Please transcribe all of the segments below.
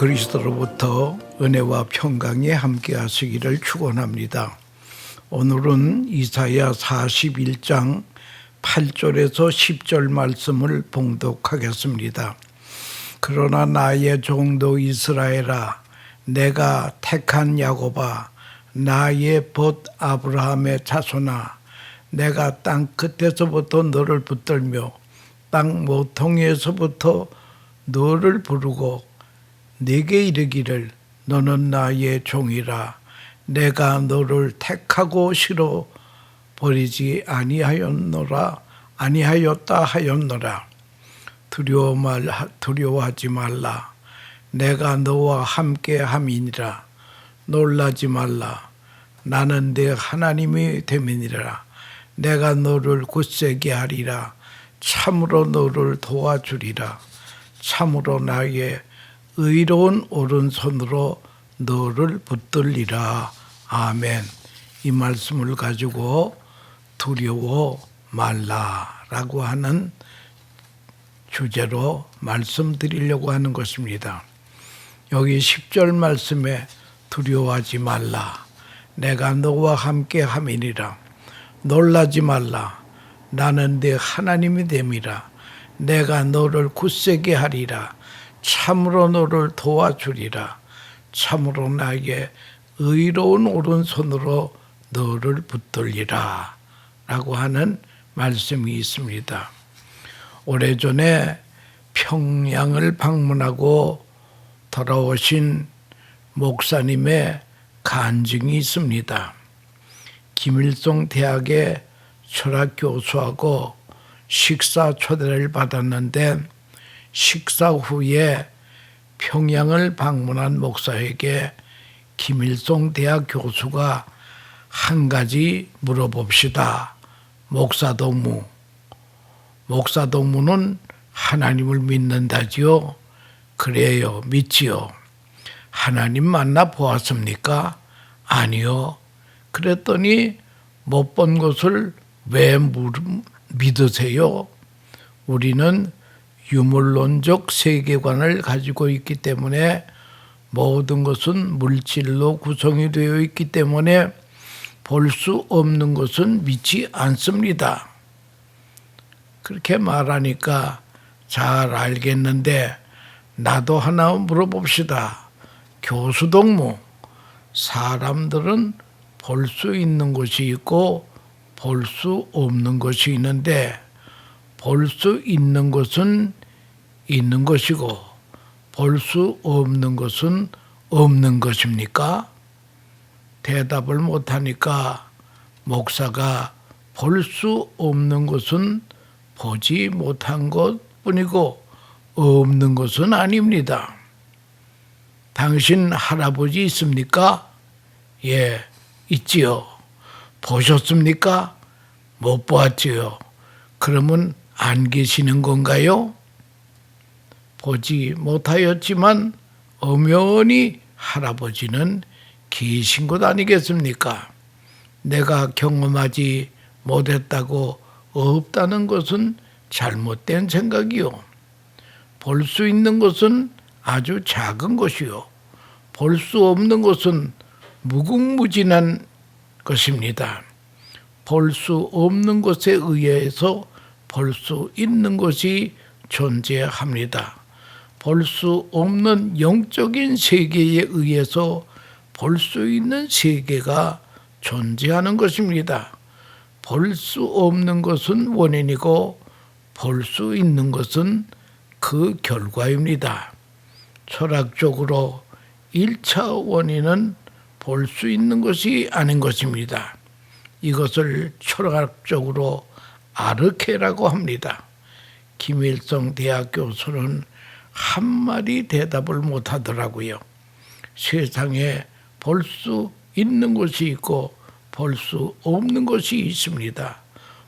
그리스도로부터 은혜와 평강이 함께 하시기를 축원합니다. 오늘은 이사야 41장 8절에서 10절 말씀을 봉독하겠습니다. 그러나 나의 종도 이스라엘아, 내가 택한 야곱아, 나의 벗 아브라함의 자손아, 내가 땅 끝에서부터 너를 붙들며 땅 모퉁이에서부터 너를 부르고 네게 이르기를 너는 나의 종이라. 내가 너를 택하고 싫어 버리지 아니하였다 하였노라. 두려워하지 말라. 내가 너와 함께 함이니라. 놀라지 말라. 나는 네 하나님이 됨이니라. 내가 너를 굳세게 하리라. 참으로 너를 도와주리라. 참으로 나의 의로운 오른손으로 너를 붙들리라. 아멘. 이 말씀을 가지고 두려워 말라라고 하는 주제로 말씀드리려고 하는 것입니다. 여기 10절 말씀에 두려워하지 말라. 내가 너와 함께 함이니라. 놀라지 말라. 나는 네 하나님이 됨이라. 내가 너를 굳세게 하리라. 참으로 너를 도와주리라. 참으로 나에게 의로운 오른손으로 너를 붙들리라 라고 하는 말씀이 있습니다. 오래전에 평양을 방문하고 돌아오신 목사님의 간증이 있습니다. 김일성 대학의 철학 교수하고 식사 초대를 받았는데 식사 후에 평양을 방문한 목사에게 김일성 대학 교수가 한 가지 물어봅시다. 목사동무는 하나님을 믿는다지요? 그래요, 믿지요. 하나님 만나 보았습니까? 아니요. 그랬더니 못 본 것을 왜 믿으세요? 우리는 유물론적 세계관을 가지고 있기 때문에 모든 것은 물질로 구성이 되어 있기 때문에 볼 수 없는 것은 믿지 않습니다. 그렇게 말하니까 잘 알겠는데 나도 하나 물어봅시다. 교수동무, 사람들은 볼 수 있는 것이 있고 볼 수 없는 것이 있는데 볼 수 있는 것은 있는 것이고 볼 수 없는 것은 없는 것입니까? 대답을 못하니까 목사가 볼 수 없는 것은 보지 못한 것뿐이고 없는 것은 아닙니다. 당신 할아버지 있습니까? 예, 있지요. 보셨습니까? 못 보았지요. 그러면 안 계시는 건가요? 보지 못하였지만 엄연히 할아버지는 계신 것 아니겠습니까? 내가 경험하지 못했다고 없다는 것은 잘못된 생각이요. 볼 수 있는 것은 아주 작은 것이요. 볼 수 없는 것은 무궁무진한 것입니다. 볼 수 없는 것에 의해서 볼 수 있는 것이 존재합니다. 볼 수 없는 영적인 세계에 의해서 볼 수 있는 세계가 존재하는 것입니다. 볼 수 없는 것은 원인이고 볼 수 있는 것은 그 결과입니다. 철학적으로 1차 원인은 볼 수 있는 것이 아닌 것입니다. 이것을 철학적으로 아르케라고 합니다. 김일성 대학 교수는 한마디 대답을 못하더라고요. 세상에 볼 수 있는 것이 있고 볼 수 없는 것이 있습니다.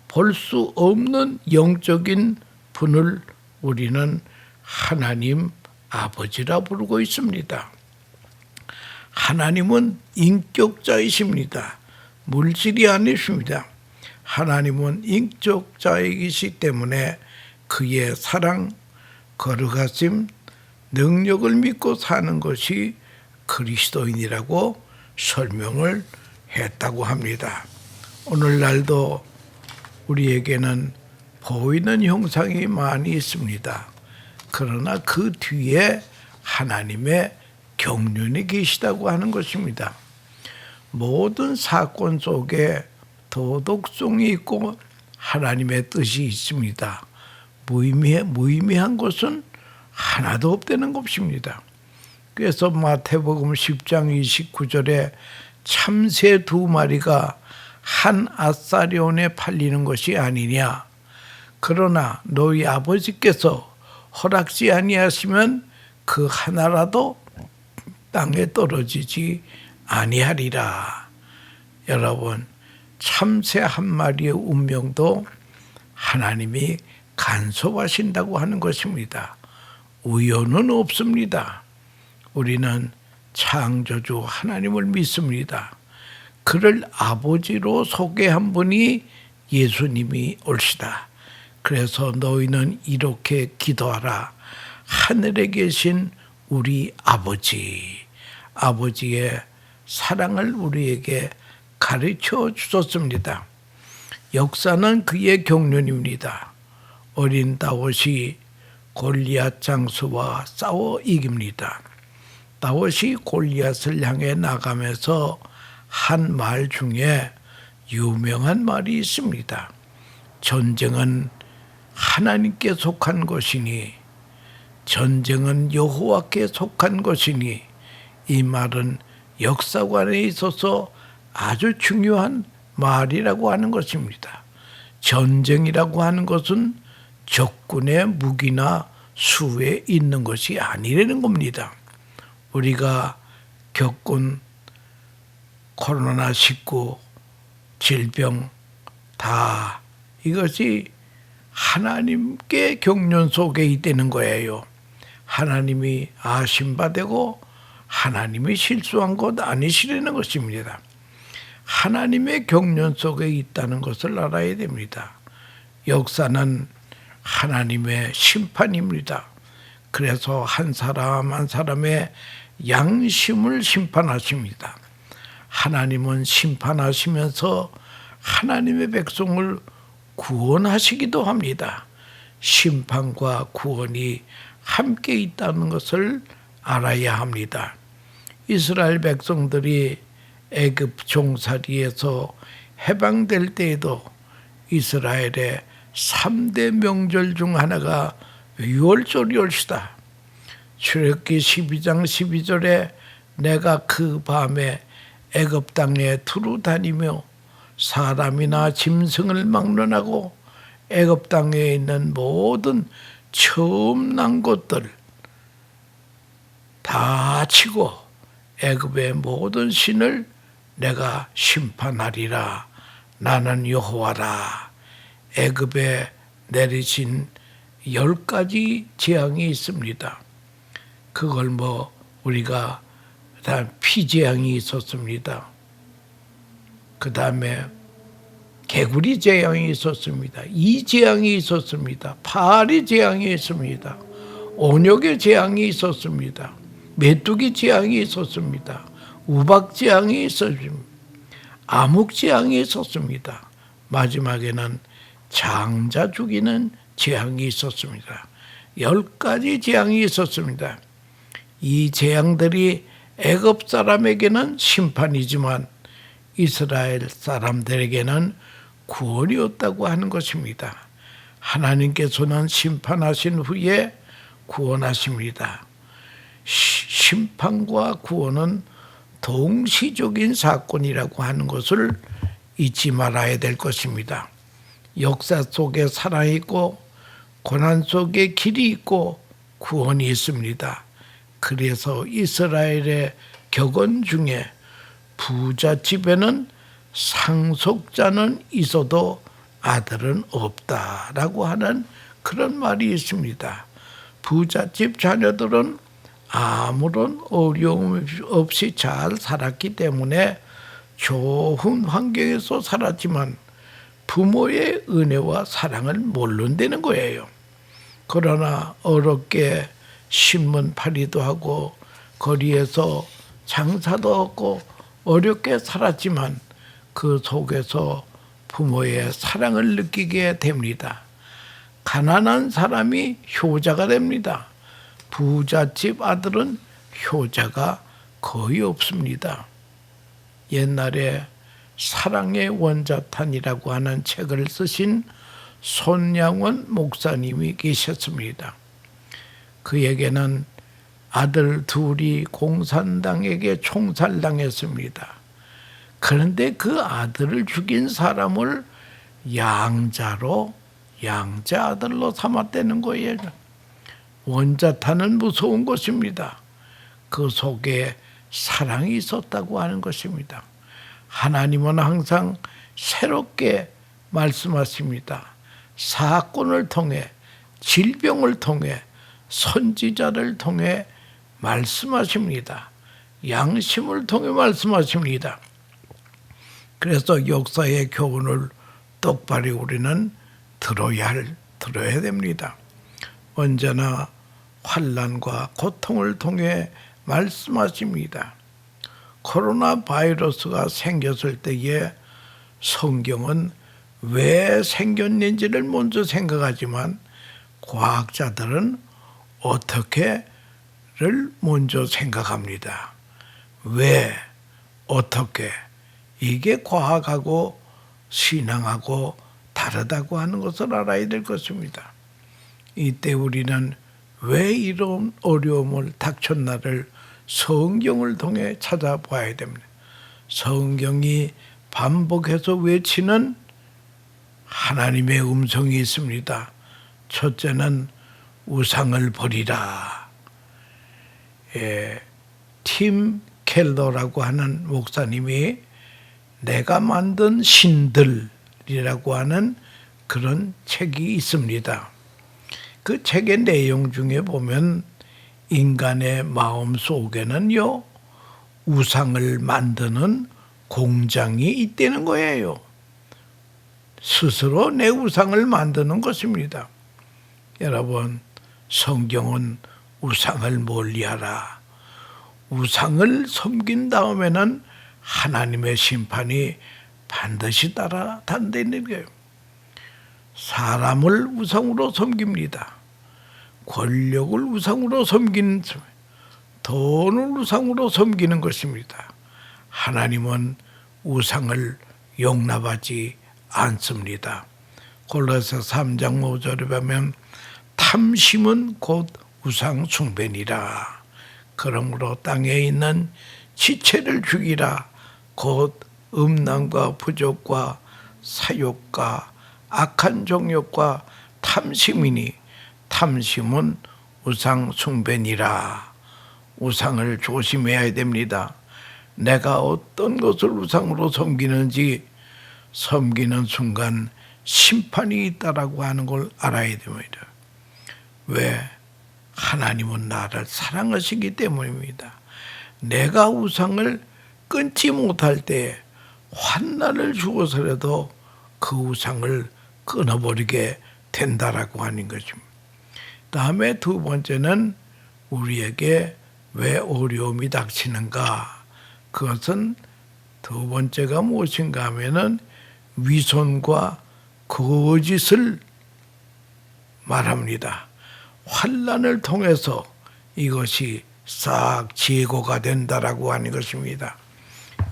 볼 수 없는 영적인 분을 우리는 하나님 아버지라 부르고 있습니다. 하나님은 인격자이십니다. 물질이 아니십니다. 하나님은 인격자이기 때문에 그의 사랑, 거룩하심, 능력을 믿고 사는 것이 그리스도인이라고 설명을 했다고 합니다. 오늘날도 우리에게는 보이는 형상이 많이 있습니다. 그러나 그 뒤에 하나님의 경륜이 계시다고 하는 것입니다. 모든 사건 속에 도덕성이 있고 하나님의 뜻이 있습니다. 무의미한 것은 하나도 없다는 것입니다. 그래서 마태복음 10장 29절에 참새 2마리가 한 아사리온에 팔리는 것이 아니냐. 그러나 너희 아버지께서 허락지 아니하시면 그 하나라도 땅에 떨어지지 아니하리라. 여러분, 참새 한 마리의 운명도 하나님이 간섭하신다고 하는 것입니다. 우연은 없습니다. 우리는 창조주 하나님을 믿습니다. 그를 아버지로 소개한 분이 예수님이 올시다. 그래서 너희는 이렇게 기도하라. 하늘에 계신 우리 아버지, 아버지의 사랑을 우리에게 가르쳐 주셨습니다. 역사는 그의 경륜입니다. 어린 다윗이 골리앗 장수와 싸워 이깁니다. 다윗이 골리앗을 향해 나가면서 한 말 중에 유명한 말이 있습니다. 전쟁은 하나님께 속한 것이니, 전쟁은 여호와께 속한 것이니, 이 말은 역사관에 있어서 아주 중요한 말이라고 하는 것입니다. 전쟁이라고 하는 것은 적군의 무기나 수에 있는 것이 아니라는 겁니다. 우리가 겪은 코로나19 질병 다 이것이 하나님께 경륜 속에 있다는 거예요. 하나님이 아심받고 하나님이 실수한 것 아니시라는 것입니다. 하나님의 경륜 속에 있다는 것을 알아야 됩니다. 역사는 하나님의 심판입니다. 그래서 한 사람 한 사람의 양심을 심판하십니다. 하나님은 심판하시면서 하나님의 백성을 구원하시기도 합니다. 심판과 구원이 함께 있다는 것을 알아야 합니다. 이스라엘 백성들이 애굽 종살이에서 해방될 때에도 이스라엘의 3대 명절 중 하나가 유월절이올시다. 출애굽기 12장 12절에 내가 그 밤에 애굽 땅에 두루 다니며 사람이나 짐승을 막론하고 애굽 땅에 있는 모든 처음 난 것들 다 치고 애굽의 모든 신을 내가 심판하리라. 나는 여호와라. 애굽에 내리신 10가지 재앙이 있습니다. 그걸 우리가 다 피재앙이 있었습니다. 그 다음에 개구리 재앙이 있었습니다. 이 재앙이 있었습니다. 파리 재앙이 있습니다. 온역의 재앙이 있었습니다. 메뚜기 재앙이 있었습니다. 우박 재앙이 있었습니다. 암흑 재앙이 있었습니다. 마지막에는 장자 죽이는 재앙이 있었습니다. 10가지 재앙이 있었습니다. 이 재앙들이 애굽 사람에게는 심판이지만 이스라엘 사람들에게는 구원이었다고 하는 것입니다. 하나님께서는 심판하신 후에 구원하십니다. 심판과 구원은 동시적인 사건이라고 하는 것을 잊지 말아야 될 것입니다. 역사 속에 사랑이 있고 고난 속에 길이 있고 구원이 있습니다. 그래서 이스라엘의 격언 중에 부잣집에는 상속자는 있어도 아들은 없다라고 하는 그런 말이 있습니다. 부잣집 자녀들은 아무런 어려움 없이 잘 살았기 때문에 좋은 환경에서 살았지만 부모의 은혜와 사랑을 모른다는 거예요. 그러나 어렵게 신문 팔이도 하고 거리에서 장사도 없고 어렵게 살았지만 그 속에서 부모의 사랑을 느끼게 됩니다. 가난한 사람이 효자가 됩니다. 부잣집 아들은 효자가 거의 없습니다. 옛날에 사랑의 원자탄이라고 하는 책을 쓰신 손양원 목사님이 계셨습니다. 그에게는 아들 둘이 공산당에게 총살당했습니다. 그런데 그 아들을 죽인 사람을 양자 아들로 삼았다는 거예요. 원자탄은 무서운 것입니다. 그 속에 사랑이 있었다고 하는 것입니다. 하나님은 항상 새롭게 말씀하십니다. 사건을 통해, 질병을 통해, 선지자를 통해 말씀하십니다. 양심을 통해 말씀하십니다. 그래서 역사의 교훈을 똑바로 우리는 들어야 됩니다. 언제나 환난과 고통을 통해 말씀하십니다. 코로나 바이러스가 생겼을 때에 성경은 왜 생겼는지를 먼저 생각하지만 과학자들은 어떻게를 먼저 생각합니다. 왜, 어떻게, 이게 과학하고 신앙하고 다르다고 하는 것을 알아야 될 것입니다. 이때 우리는 왜 이런 어려움을 닥쳤나를 성경을 통해 찾아봐야 됩니다. 성경이 반복해서 외치는 하나님의 음성이 있습니다. 첫째는 우상을 버리라. 팀 켈러라고 하는 목사님이 내가 만든 신들이라고 하는 그런 책이 있습니다. 그 책의 내용 중에 보면 인간의 마음 속에는요, 우상을 만드는 공장이 있다는 거예요. 스스로 내 우상을 만드는 것입니다. 여러분, 성경은 우상을 멀리하라. 우상을 섬긴 다음에는 하나님의 심판이 반드시 따라간다는 거예요. 사람을 우상으로 섬깁니다. 권력을 우상으로 섬기는, 돈을 우상으로 섬기는 것입니다. 하나님은 우상을 용납하지 않습니다. 골로새 3장 5절에 보면 탐심은 곧 우상 숭배니라. 그러므로 땅에 있는 지체를 죽이라. 곧 음란과 부족과 사욕과 악한 정욕과 탐심이니 탐심은 우상 숭배니라. 우상을 조심해야 됩니다. 내가 어떤 것을 우상으로 섬기는지 섬기는 순간 심판이 있다라고 하는 걸 알아야 됩니다. 왜? 하나님은 나를 사랑하시기 때문입니다. 내가 우상을 끊지 못할 때 환난을 주어서라도 그 우상을 끊어버리게 된다라고 하는 것입니다. 다음에 두 번째는 우리에게 왜 어려움이 닥치는가? 그것은 두 번째가 무엇인가 하면은 위선과 거짓을 말합니다. 환난을 통해서 이것이 싹 제거가 된다라고 하는 것입니다.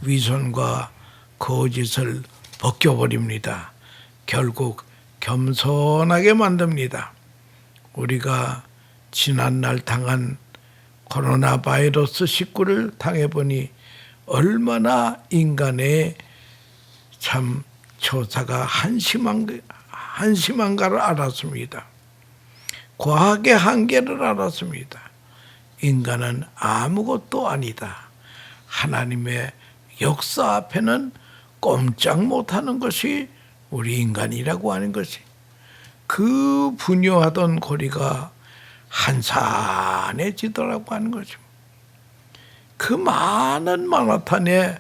위선과 거짓을 벗겨버립니다. 결국 겸손하게 만듭니다. 우리가 지난날 당한 코로나 바이러스 19를 당해보니 얼마나 인간의 참 조사가 한심한가를 알았습니다. 과학의 한계를 알았습니다. 인간은 아무것도 아니다. 하나님의 역사 앞에는 꼼짝 못하는 것이 우리 인간이라고 하는 것이, 그 분요하던 고리가 한산해지더라고 하는 것입니다. 그 많은 마라톤의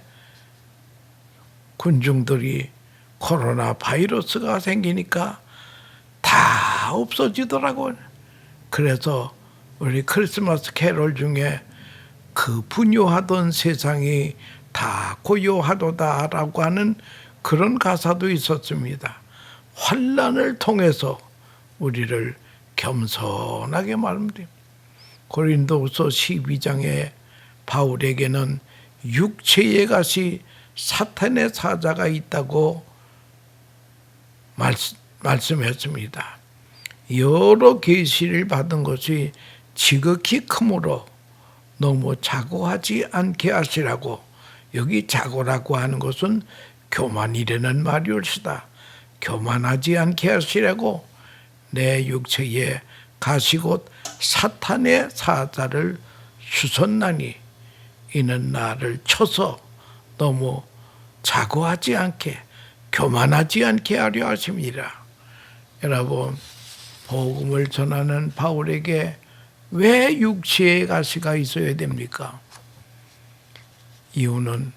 군중들이 코로나 바이러스가 생기니까 다 없어지더라고요. 그래서 우리 크리스마스 캐롤 중에 그 분요하던 세상이 다 고요하도다라고 하는 그런 가사도 있었습니다. 환난을 통해서 우리를 겸손하게 말합니다. 고린도후서 12장에 바울에게는 육체의 가시 사탄의 사자가 있다고 말씀했습니다. 여러 계시를 받은 것이 지극히 크므로 너무 자고하지 않게 하시라고. 여기 자고라고 하는 것은 교만이라는 말이올시다. 교만하지 않게 하시라고 내 육체에 가시 곧 사탄의 사자를 주셨나니 이는 나를 쳐서 너무 자고하지 않게 교만하지 않게 하려 하십니다. 여러분, 복음을 전하는 바울에게 왜 육체의 가시가 있어야 됩니까? 이유는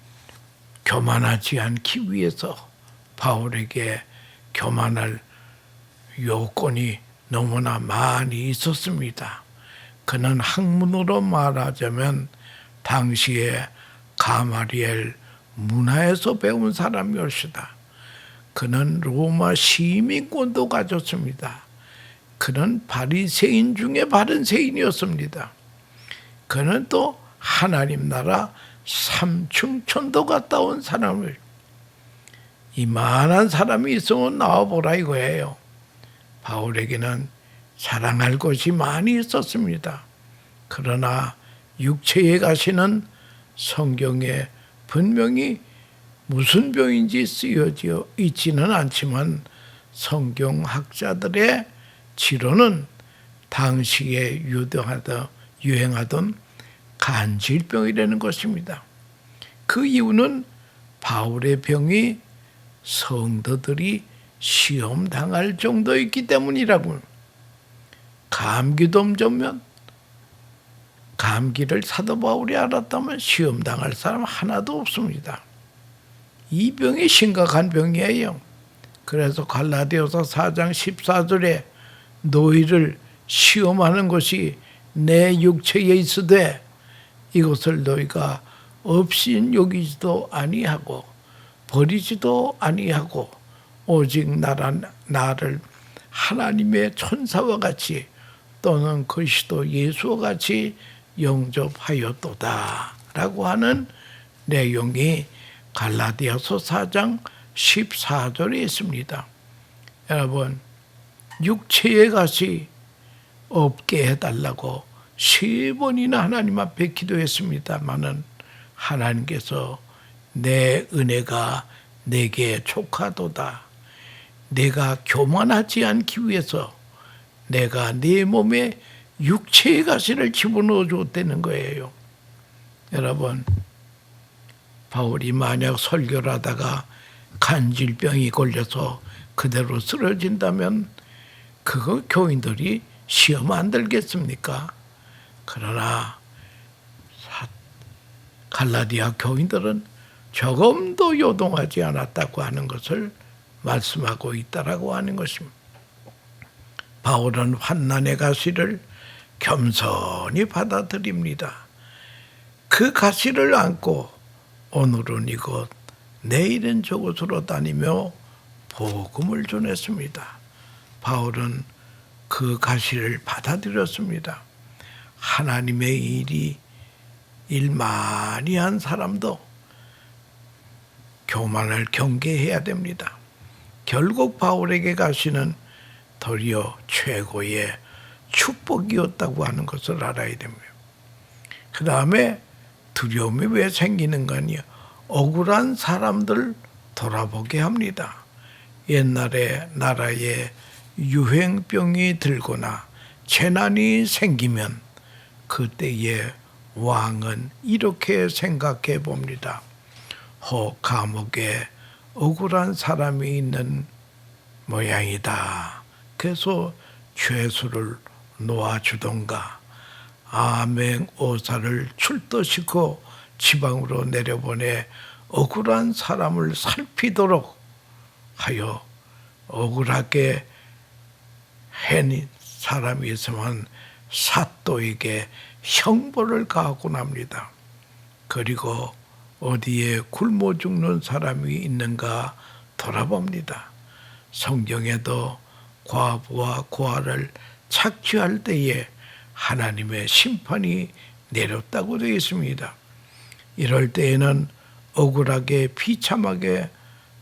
교만하지 않기 위해서 바울에게 교만할 요건이 너무나 많이 있었습니다. 그는 학문으로 말하자면 당시에 가마리엘 문화에서 배운 사람이었다. 그는 로마 시민권도 가졌습니다. 그는 바리새인 중에 바리새인이었습니다. 그는 또 하나님 나라 삼층천도 갔다 온 사람을, 이만한 사람이 있으면 나와보라 이거예요. 바울에게는 자랑할 것이 많이 있었습니다. 그러나 육체에 가시는 성경에 분명히 무슨 병인지 쓰여져 있지는 않지만 성경학자들의 지론은 당시에 유행하던 간질병이라는 것입니다. 그 이유는 바울의 병이 성도들이 시험당할 정도였기 때문이라고. 감기도 없으면 감기를 사도 바울이 알았다면 시험당할 사람 하나도 없습니다. 이 병이 심각한 병이에요. 그래서 갈라디아서 4장 14절에 너희를 시험하는 것이 내 육체에 있으되 이것을 너희가 없인 여기지도 아니하고 버리지도 아니하고 오직 나를 하나님의 천사와 같이 또는 그리스도 예수와 같이 영접하였도다 라고 하는 내용이 갈라디아서 4장 14절에 있습니다. 여러분, 육체의 가시 없게 해달라고 3번이나 하나님 앞에 기도했습니다마는 하나님께서 내 은혜가 내게 족하도다. 내가 교만하지 않기 위해서 내가 네 몸에 육체의 가시를 집어넣어 줬다는 거예요. 여러분, 바울이 만약 설교를 하다가 간질병이 걸려서 그대로 쓰러진다면 그거 교인들이 시험 안 들겠습니까? 그러나 갈라디아 교인들은 조금도 요동하지 않았다고 하는 것을 말씀하고 있다라고 하는 것입니다. 바울은 환난의 가시를 겸손히 받아들입니다. 그 가시를 안고 오늘은 이곳 내일은 저곳으로 다니며 복음을 전했습니다. 바울은 그 가시를 받아들였습니다. 하나님의 일 많이 한 사람도 교만을 경계해야 됩니다. 결국 바울에게 가시는 도리어 최고의 축복이었다고 하는 것을 알아야 됩니다. 그 다음에 두려움이 왜 생기는 거냐? 억울한 사람들 돌아보게 합니다. 옛날에 나라에 유행병이 들거나 재난이 생기면 그때의 왕은 이렇게 생각해 봅니다. 감옥에 억울한 사람이 있는 모양이다. 그래서 죄수를 놓아주던가 암행어사를 출도시켜 지방으로 내려보내 억울한 사람을 살피도록 하여 억울하게 한 사람이 있으면 사또에게 형벌을 가하곤 합니다. 그리고 어디에 굶어 죽는 사람이 있는가 돌아봅니다. 성경에도 과부와 고아를 착취할 때에 하나님의 심판이 내렸다고 되어 있습니다. 이럴 때에는 억울하게 비참하게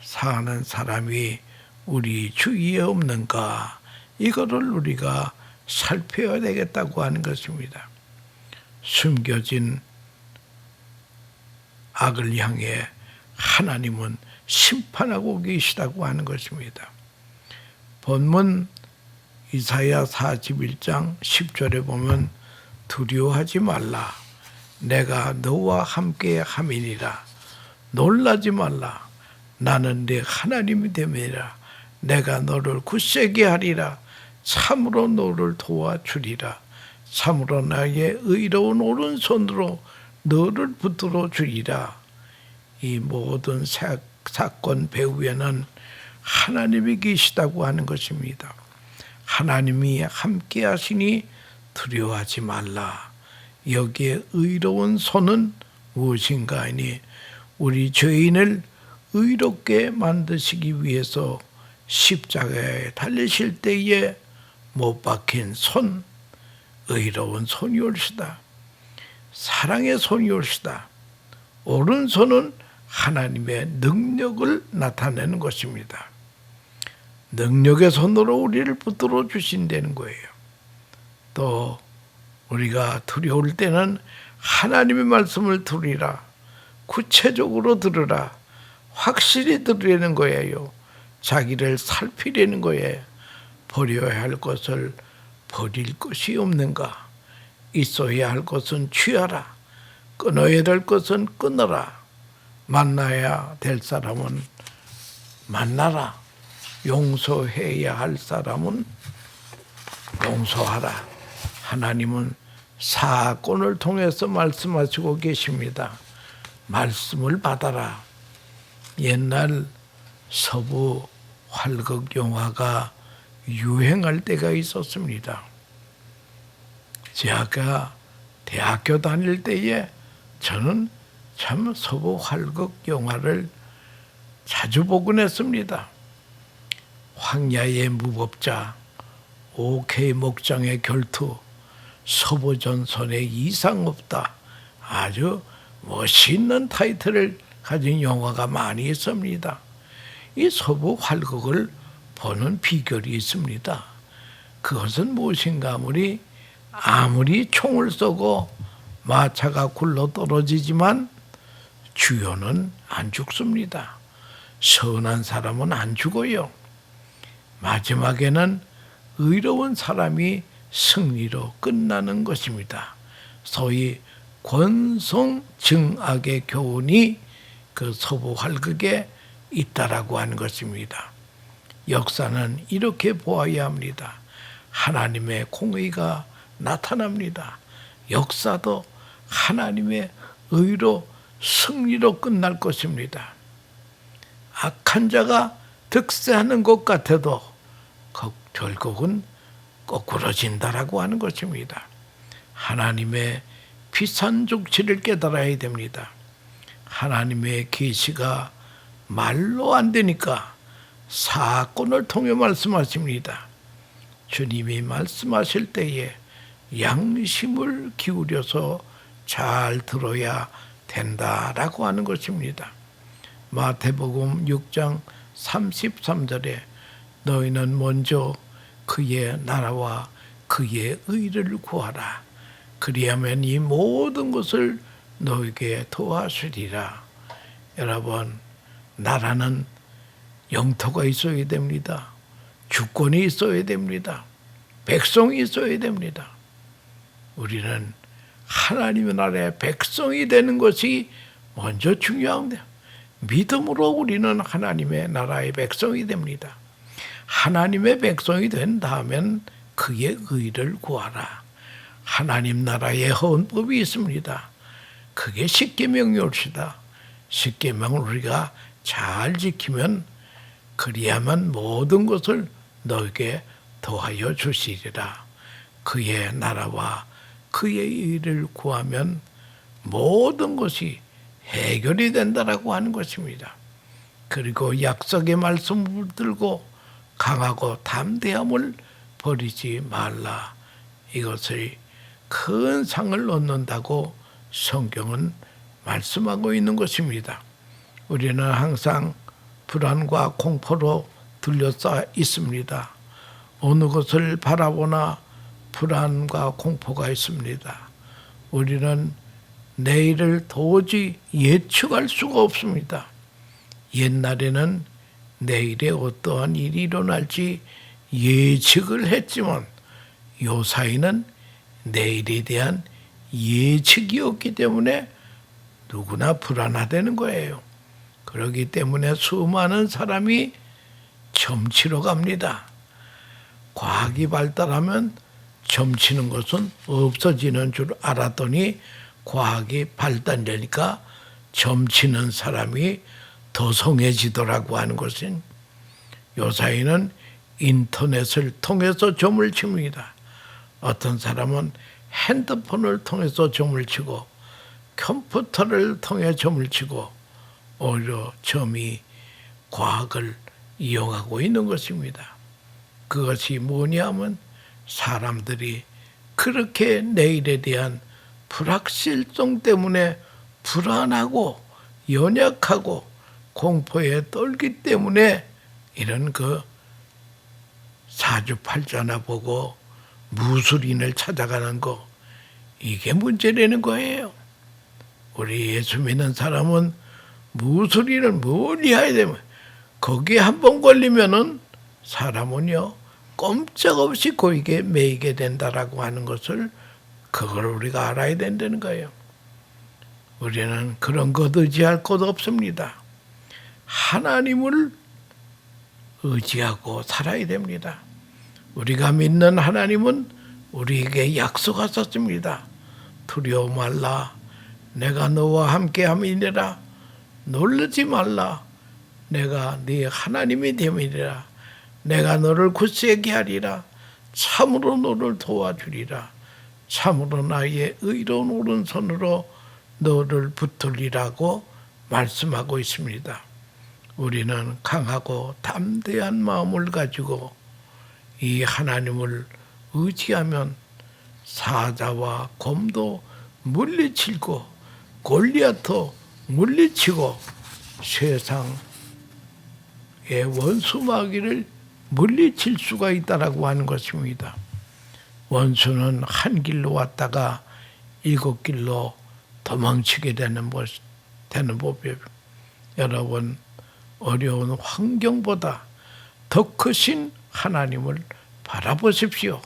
사는 사람이 우리 주위에 없는가, 이거를 우리가 살펴야 되겠다고 하는 것입니다. 숨겨진 악을 향해 하나님은 심판하고 계시다고 하는 것입니다. 본문 이사야 41장 10절에 보면 두려워하지 말라. 내가 너와 함께 함이니라. 놀라지 말라. 나는 네 하나님이 됨이라. 내가 너를 굳세게 하리라. 참으로 너를 도와주리라. 참으로 나의 의로운 오른손으로 너를 붙들어 주리라. 이 모든 사건 배후에는 하나님이 계시다고 하는 것입니다. 하나님이 함께 하시니 두려워하지 말라. 여기에 의로운 손은 무엇인가 하니 우리 죄인을 의롭게 만드시기 위해서 십자가에 달리실 때에 못 박힌 손, 의로운 손이 올시다. 사랑의 손이 올시다. 오른손은 하나님의 능력을 나타내는 것입니다. 능력의 손으로 우리를 붙들어 주신다는 거예요. 또 우리가 두려울 때는 하나님의 말씀을 들으라. 구체적으로 들으라. 확실히 들으려는 거예요. 자기를 살피려는 거예요. 버려야 할 것을 버릴 것이 없는가. 있어야 할 것은 취하라. 끊어야 될 것은 끊어라. 만나야 될 사람은 만나라. 용서해야 할 사람은 용서하라. 하나님은 사건을 통해서 말씀하시고 계십니다. 말씀을 받아라. 옛날 서부 활극 영화가 유행할 때가 있었습니다. 제가 대학교 다닐 때에 저는 참 서부 활극 영화를 자주 보곤 했습니다. 황야의 무법자, OK 목장의 결투, 서부전선의 이상 없다. 아주 멋있는 타이틀을 가진 영화가 많이 있습니다. 이 서부 활극을 보는 비결이 있습니다. 그것은 무엇인가 아무리 총을 쏘고 마차가 굴러 떨어지지만 주연은 안 죽습니다. 선한 사람은 안 죽어요. 마지막에는 의로운 사람이 승리로 끝나는 것입니다. 소위 권성징악의 교훈이 그 서부 활극에 있다라고 하는 것입니다. 역사는 이렇게 보아야 합니다. 하나님의 공의가 나타납니다. 역사도 하나님의 의로 승리로 끝날 것입니다. 악한 자가 득세하는 것 같아도 결국은 거꾸러진다라고 하는 것입니다. 하나님의 비싼 정치를 깨달아야 됩니다. 하나님의 계시가 말로 안 되니까 사건을 통해 말씀하십니다. 주님이 말씀하실 때에 양심을 기울여서 잘 들어야 된다라고 하는 것입니다. 마태복음 6장 33절에 너희는 먼저 그의 나라와 그의 의를 구하라. 그리하면 이 모든 것을 너에게 도와주리라. 여러분, 나라는 영토가 있어야 됩니다. 주권이 있어야 됩니다. 백성이 있어야 됩니다. 우리는 하나님의 나라의 백성이 되는 것이 먼저 중요합니다. 믿음으로 우리는 하나님의 나라의 백성이 됩니다. 하나님의 백성이 된 다음엔 그의 의를 구하라. 하나님 나라의 헌법이 있습니다. 그게 십계명이 옳시다. 십계명을 우리가 잘 지키면 그리야만 모든 것을 너에게 더하여 주시리라. 그의 나라와 그의 일을 구하면 모든 것이 해결이 된다라고 하는 것입니다. 그리고 약속의 말씀을 들고 강하고 담대함을 버리지 말라. 이것을 큰 상을 얻는다고 성경은 말씀하고 있는 것입니다. 우리는 항상 불안과 공포로 둘러싸여 있습니다. 어느 것을 바라보나 불안과 공포가 있습니다. 우리는 내일을 도저히 예측할 수가 없습니다. 옛날에는 내일에 어떠한 일이 일어날지 예측을 했지만 요사이는 내일에 대한 예측이 없기 때문에 누구나 불안하다는 거예요. 그렇기 때문에 수많은 사람이 점치러 갑니다. 과학이 발달하면 점치는 것은 없어지는 줄 알았더니 과학이 발달되니까 점치는 사람이 더 성해지더라고 하는 것은 요사이는 인터넷을 통해서 점을 칩니다. 어떤 사람은 핸드폰을 통해서 점을 치고 컴퓨터를 통해 점을 치고 오히려 점이 과학을 이용하고 있는 것입니다. 그것이 뭐냐면 사람들이 그렇게 내일에 대한 불확실성 때문에 불안하고 연약하고 공포에 떨기 때문에 이런 사주팔자나 보고 무술인을 찾아가는 거, 이게 문제라는 거예요. 우리 예수 믿는 사람은 무술인을 멀리 해야 되면 거기에 한 번 걸리면은 사람은요 꼼짝없이 거기에 매이게 된다라고 하는 것을 그걸 우리가 알아야 된다는 거예요. 우리는 그런 것 의지할 것 없습니다. 하나님을 의지하고 살아야 됩니다. 우리가 믿는 하나님은 우리에게 약속하셨습니다. 두려워 말라. 내가 너와 함께함이니라. 놀라지 말라. 내가 네 하나님이 됨이니라. 내가 너를 굳세게 하리라. 참으로 너를 도와주리라. 참으로 나의 의로운 오른손으로 너를 붙들리라고 말씀하고 있습니다. 우리는 강하고 담대한 마음을 가지고 이 하나님을 의지하면 사자와 곰도 물리치고 골리앗도 물리치고 세상의 원수 마귀를 물리칠 수가 있다라고 하는 것입니다. 원수는 한 길로 왔다가 7길로 도망치게 되는 법이에요. 여러분, 어려운 환경보다 더 크신 하나님을 바라보십시오.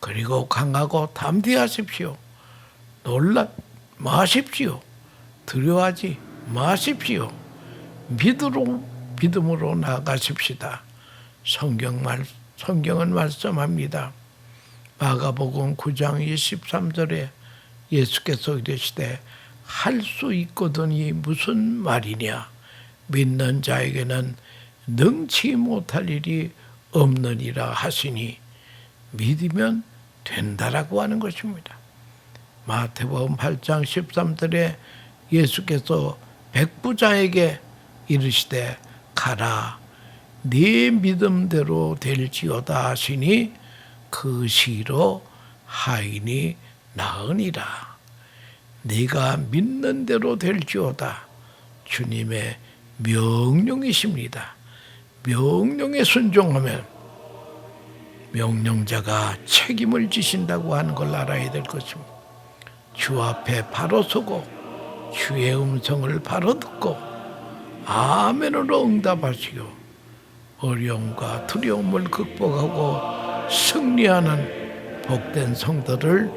그리고 강하고 담대하십시오. 놀라 마십시오. 두려워하지 마십시오. 믿음으로 나아가십시다. 성경은 말씀합니다. 마가복음 9장 23절에 예수께서 이르시되 할 수 있거든이 무슨 말이냐. 믿는 자에게는 능치 못할 일이 없느니라 하시니 믿으면 된다라고 하는 것입니다. 마태복음 8장 13절에 예수께서 백부장에게 이르시되 가라 네 믿음대로 될지어다 하시니 그 시로 하인이 나으니라. 네가 믿는 대로 될지어다. 주님의 명령이십니다. 명령에 순종하면 명령자가 책임을 지신다고 하는 걸 알아야 될 것입니다. 주 앞에 바로 서고 주의 음성을 바로 듣고 아멘으로 응답하시고 어려움과 두려움을 극복하고 승리하는 복된 성도들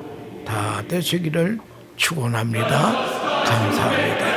다 되시기를 축원합니다. 감사합니다.